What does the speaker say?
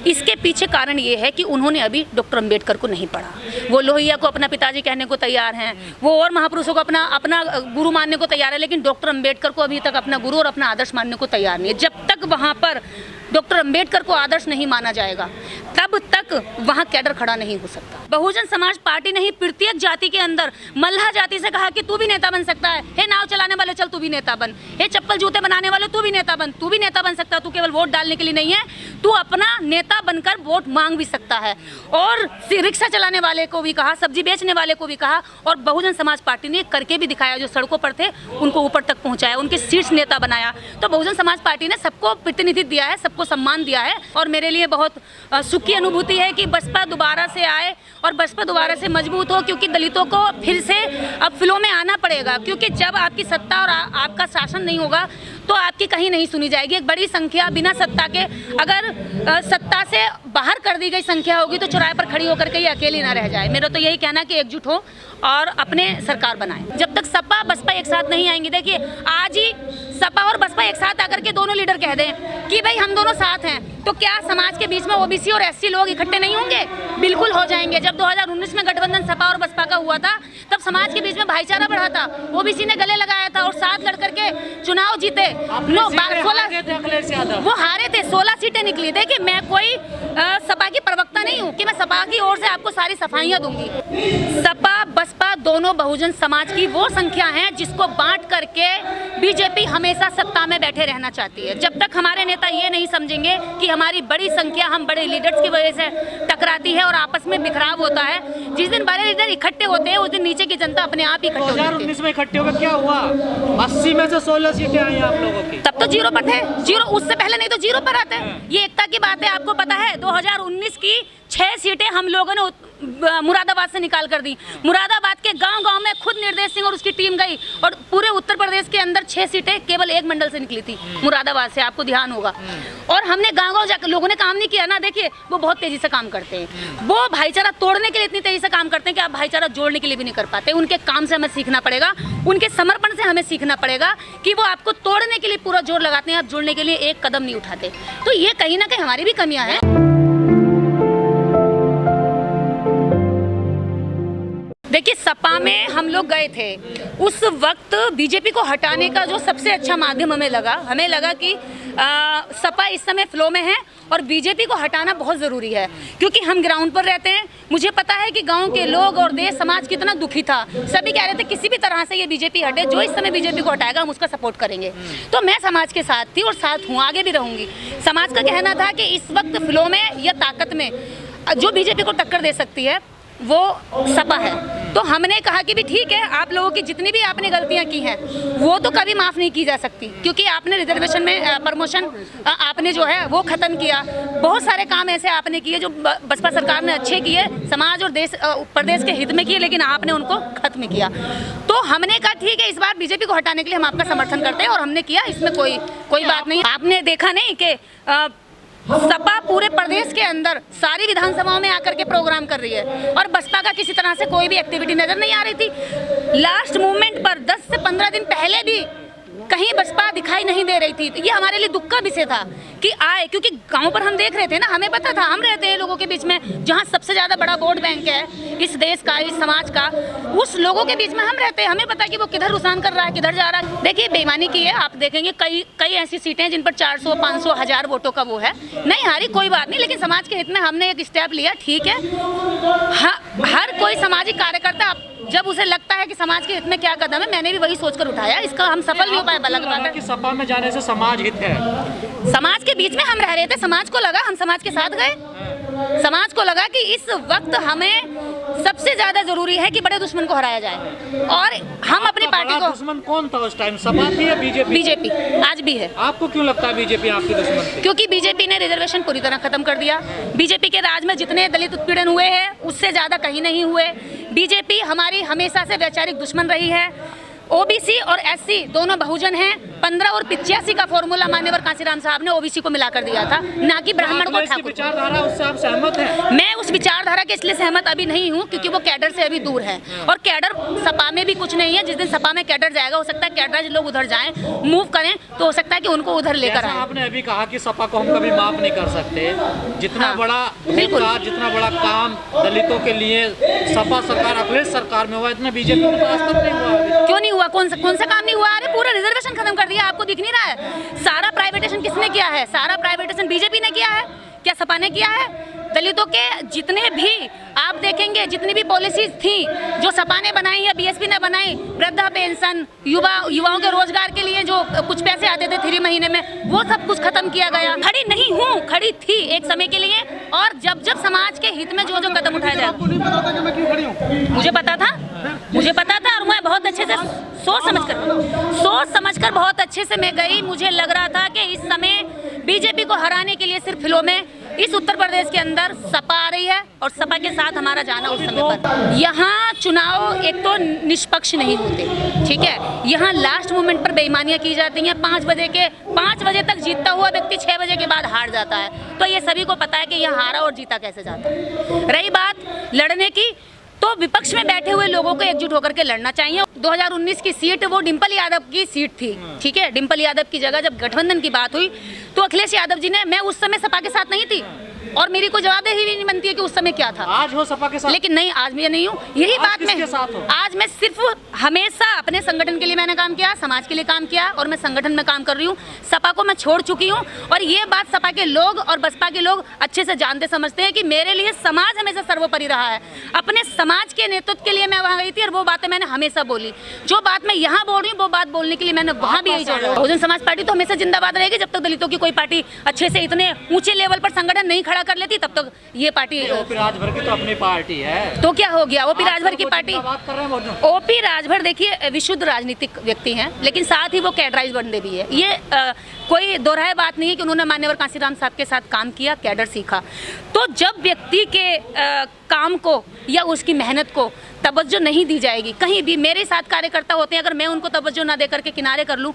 इसके पीछे कारण ये है कि उन्होंने अभी डॉक्टर अंबेडकर को नहीं पढ़ा। वो लोहिया को अपना पिताजी कहने को तैयार हैं, वो और महापुरुषों को अपना गुरु मानने को तैयार है, लेकिन डॉक्टर अंबेडकर को अभी तक अपना गुरु और अपना आदर्श मानने को तैयार नहीं है। जब तक वहाँ पर डॉक्टर अंबेडकर को आदर्श नहीं माना जाएगा तब तक वहाँ कैडर खड़ा नहीं हो सकता। बहुजन समाज पार्टी ने ही तृतीयक जाति के अंदर मल्लाह जाति से कहा कि तू भी नेता बन सकता है, हे नाव चलाने वाले चल तू भी नेता बन, हे चप्पल जूते बनाने वाले तू भी नेता बन, तू भी नेता बन सकता है, तू केवल वोट डालने के लिए नहीं है, तू अपना नेता बनकर वोट मांग भी सकता है। और रिक्शा चलाने वाले को भी कहा, सब्जी बेचने वाले को भी कहा, और बहुजन समाज पार्टी ने करके भी दिखाया। जो सड़कों पर थे उनको ऊपर तक पहुंचाया, उनके शीर्ष नेता बनाया। तो बहुजन समाज पार्टी ने सबको प्रतिनिधित्व दिया है, सबको सम्मान दिया है, और मेरे लिए बहुत सुख की अनुभूति है कि बसपा दोबारा से आए और बसपा दोबारा से मजबूत हो, क्योंकि दलितों को फिर से अब फ्लो में आना पड़ेगा। क्योंकि जब आपकी सत्ता और आपका शासन नहीं होगा तो आपकी कहीं नहीं सुनी जाएगी। एक बड़ी संख्या बिना सत्ता के, अगर सत्ता से बाहर कर दी गई संख्या होगी तो चौराहे पर खड़ी होकर के ये अकेली ना रह जाए। मेरा तो यही कहना है कि एकजुट हो और अपने सरकार बनाएं। जब तक सपा बसपा एक साथ नहीं आएंगी, देखिए आज ही सपा और बसपा एक साथ आकर के दोनों लीडर कह दें कि भाई हम दोनों साथ हैं, तो क्या समाज के बीच में ओबीसी और एससी लोग इकट्ठे नहीं होंगे? बिल्कुल हो जाएंगे। जब 2019 में गठबंधन सपा और बसपा का हुआ था तब समाज के बीच में भाईचारा बढ़ा था, ओबीसी ने गले लगाया था और साथ लड़ करके चुनाव जीते। वो हारे थे, 16 सीटें निकली। देखिए मैं कोई सपा की प्रवक्ता नहीं हूँ कि मैं सपा की ओर से आपको सारी सफाइयाँ दूंगी। सपा बसपा दोनों बहुजन समाज की वो संख्या है जिसको बांट करके बीजेपी हमेशा सत्ता में बैठे रहना चाहती है। जब तक हमारे नेता ये नहीं समझेंगे कि हमारी बड़ी संख्या हम बड़े लीडर्स की वजह से टकराती है और आपस में बिखराव होता है, जिस दिन बड़े लीडर इकट्ठे होते हैं उस दिन नीचे की जनता अपने आप ही इकट्ठे होती है। 2019 में इकट्ठे होकर क्या हुआ? 80 में से 16 सीटें आई आप लोगों की। तब तो जीरो पर थे, जीरो उससे पहले नहीं तो जीरो पर आते। ये एकता की बात है। आपको पता है 2019 की 6 सीटें हम लोगों ने मुरादाबाद से निकाल कर दी। मुरादाबाद के गांव-गांव में खुद निर्देश सिंह और उसकी टीम गई और पूरे उत्तर प्रदेश के अंदर 6 सीटें केवल एक मंडल से निकली थी, मुरादाबाद से, आपको ध्यान होगा। और हमने गांव-गांव जाकर, लोगों ने काम नहीं किया ना। देखिए वो बहुत तेजी से काम करते हैं, वो भाईचारा तोड़ने के लिए इतनी तेजी से काम करते हैं कि आप भाईचारा जोड़ने के लिए भी नहीं कर पाते। उनके काम से हमें सीखना पड़ेगा, उनके समर्पण से हमें सीखना पड़ेगा कि वो आपको तोड़ने के लिए पूरा जोर लगाते हैं, आप जोड़ने के लिए एक कदम नहीं उठाते। तो ये कहीं ना कहीं हमारी भी कमियां हैं। देखिए सपा में हम लोग गए थे, उस वक्त बीजेपी को हटाने का जो सबसे अच्छा माध्यम हमें लगा कि सपा इस समय फ्लो में है और बीजेपी को हटाना बहुत ज़रूरी है, क्योंकि हम ग्राउंड पर रहते हैं। मुझे पता है कि गांव के लोग और देश समाज कितना दुखी था। सभी कह रहे थे किसी भी तरह से ये बीजेपी हटे, जो इस समय बीजेपी को हटाएगा हम उसका सपोर्ट करेंगे। तो मैं समाज के साथ थी और साथ हूँ, आगे भी रहूँगी। समाज का कहना था कि इस वक्त फ्लो में या ताकत में जो बीजेपी को टक्कर दे सकती है वो सपा है। तो हमने कहा कि भी ठीक है, आप लोगों की जितनी भी आपने गलतियां की हैं वो तो कभी माफ़ नहीं की जा सकती, क्योंकि आपने रिजर्वेशन में प्रमोशन आपने जो है वो ख़त्म किया। बहुत सारे काम ऐसे आपने किए जो बसपा सरकार ने अच्छे किए, समाज और देश प्रदेश के हित में किए, लेकिन आपने उनको खत्म किया। तो हमने कहा ठीक है, इस बार बीजेपी को हटाने के लिए हम आपका समर्थन करते हैं और हमने किया, इसमें कोई बात नहीं। आपने देखा नहीं कि सपा पूरे प्रदेश के अंदर सारी विधानसभाओं में आकर के प्रोग्राम कर रही है और बसपा का किसी तरह से कोई भी एक्टिविटी नजर नहीं आ रही थी। लास्ट मूवमेंट पर 10 से 15 दिन पहले भी कहीं बसपा दिखाई नहीं दे रही थी। ये हमारे लिए दुख का विषय था कि आए, क्योंकि गांव पर हम देख रहे थे ना, हमें पता था, हम रहते हैं लोगों के बीच में, जहां सबसे ज़्यादा बड़ा वोट बैंक है इस देश का, इस समाज का, उस लोगों के बीच में हम रहते हैं। हमें पता कि वो किधर रुझान कर रहा है, किधर जा रहा है। देखिए बेईमानी की है, आप देखेंगे कई ऐसी सीटें जिन पर 400, 500, 1000 वोटों का वो है। नहीं हारी कोई बात नहीं, लेकिन समाज के हित में हमने एक स्टेप लिया, ठीक है। हर कोई सामाजिक कार्यकर्ता जब उसे लगता है कि समाज के हित में क्या कदम है, मैंने भी वही सोचकर उठाया, इसका हम सफल भी हो पाए। अलग बात है कि सपा में जाने से समाज हित है। समाज के बीच में हम रह रहे थे, समाज को लगा, हम समाज के साथ गए। समाज को लगा कि इस वक्त हमें सबसे ज्यादा जरूरी है कि बड़े दुश्मन को हराया जाए, और हम अपनी पार्टी को। दुश्मन कौन था उस टाइम, सपा थी या बीजेपी? बीजेपी आज भी है। आपको क्यों लगता है बीजेपी आपकी दुश्मन थी? क्योंकि बीजेपी ने रिजर्वेशन पूरी तरह खत्म कर दिया। बीजेपी के राज में जितने दलित उत्पीड़न हुए हैं उससे ज्यादा कहीं नहीं हुए। बीजेपी हमारी हमेशा से वैचारिक दुश्मन रही है। ओबीसी और एससी दोनों बहुजन हैं। 15 और 85 का फॉर्मूला मान्यवर कांसीराम साहब ने ओबीसी को मिलाकर दिया था, ना कि ब्राह्मण को ठाकुर। विचारधारा उससे आप सहमत हैं? मैं उस विचारधारा के इसलिए सहमत अभी नहीं हूँ क्योंकि वो कैडर से अभी दूर है, और कैडर सपा में भी कुछ नहीं है। जिस दिन सपा में कैडर जाएगा, हो सकता है कैडर लोग उधर जाएं, मूव करें, तो हो सकता है कि उनको उधर लेकर आए। आपने अभी कहा कि सपा को हम कभी माफ नहीं कर सकते। जितना हाँ, बड़ा बिल्कुल, जितना बड़ा काम दलितों के लिए सपा सरकार, अखिलेश सरकार में हुआ, इतना बीजेपी में तो आज तक नहीं हुआ। क्यों नहीं हुआ? कौन सा काम नहीं हुआ? अरे पूरा रिजर्वेशन खत्म कर दिया, आपको दिख नहीं रहा है? सारा प्राइवेटेशन किसने किया है? सारा प्राइवेटेशन बीजेपी ने किया है, क्या सपा ने किया है? दलितों के जितने भी आप देखेंगे, जितनी भी पॉलिसीज थी जो सपा ने बनाई है, बीएसपी ने बनाई, वृद्धा पेंशन, युवाओं के रोजगार के लिए जो कुछ पैसे आते थे 3 महीने में, वो सब कुछ खत्म किया गया। खड़ी नहीं हूँ, खड़ी थी एक समय के लिए, और जब जब समाज के हित में जो जो कदम उठाया जाएगा। मुझे पता था, और मैं बहुत अच्छे से सोच समझकर बहुत अच्छे से मैं गई। मुझे लग रहा था कि इस समय बीजेपी को हराने के लिए सिर्फ फिलहाल में इस उत्तर प्रदेश के अंदर सपा आ रही है, और सपा के साथ हमारा जाना उस समय पर। यहाँ चुनाव एक तो निष्पक्ष नहीं होते, ठीक है, यहाँ लास्ट मोमेंट पर बेईमानियां की जाती हैं। 5 बजे तक जीतता हुआ व्यक्ति 6 बजे के बाद हार जाता है, तो ये सभी को पता है कि यह हारा और जीता कैसे जाता है। रही बात लड़ने की, तो विपक्ष में बैठे हुए लोगों को एकजुट होकर के लड़ना चाहिए। 2019 की सीट वो डिंपल यादव की सीट थी, ठीक है, डिंपल यादव की जगह जब गठबंधन की बात हुई तो अखिलेश यादव जी ने, मैं उस समय सपा के साथ नहीं थी, और मेरी कोई जवाबदेही भी नहीं बनती है कि उस समय क्या था। आज हो सपा के साथ, लेकिन नहीं, आज मैं नहीं हूँ। यही बात मैं आज मैं सिर्फ हमेशा अपने संगठन के लिए मैंने काम किया, समाज के लिए काम किया, और मैं संगठन में काम कर रही हूँ। सपा को मैं छोड़ चुकी हूँ, और ये बात सपा के लोग और बसपा के लोग अच्छे से जानते समझते हैं कि मेरे लिए समाज हमेशा सर्वोपरि रहा है। अपने समाज के नेतृत्व के लिए मैं वहाँ गई थी, और वो बातें मैंने हमेशा बोली। जो बात मैं यहाँ बोल रही हूँ, वो बात बोलने के लिए मैंने वहाँ भी यही जोड़ा। बहुजन समाज पार्टी तो हमेशा जिंदाबाद रहेगी। जब तक दलितों की कोई पार्टी अच्छे से इतने ऊंचे लेवल पर संगठन नहीं खड़ा कर लेती, तब तक ये पार्टी। ओपी राजभर की तो अपनी पार्टी है, तो क्या हो गया? ओपी राजभर की पार्टी, बात कर रहे हैं। ओपी राजभर देखिए विशुद्ध राजनीतिक व्यक्ति हैं, लेकिन साथ ही वो कैडराइज बंदे भी है। ये कोई दोहराए बात नहीं है कि उन्होंने मान्यवर कांसीराम साहब के साथ काम किया, कैडर सीखा। तो जब व्यक्ति के काम को या उसकी मेहनत को तवज्जो नहीं दी जाएगी, कहीं भी मेरे साथ कार्यकर्ता होते हैं, अगर मैं उनको तवज्जो ना देकर के किनारे कर लूँ,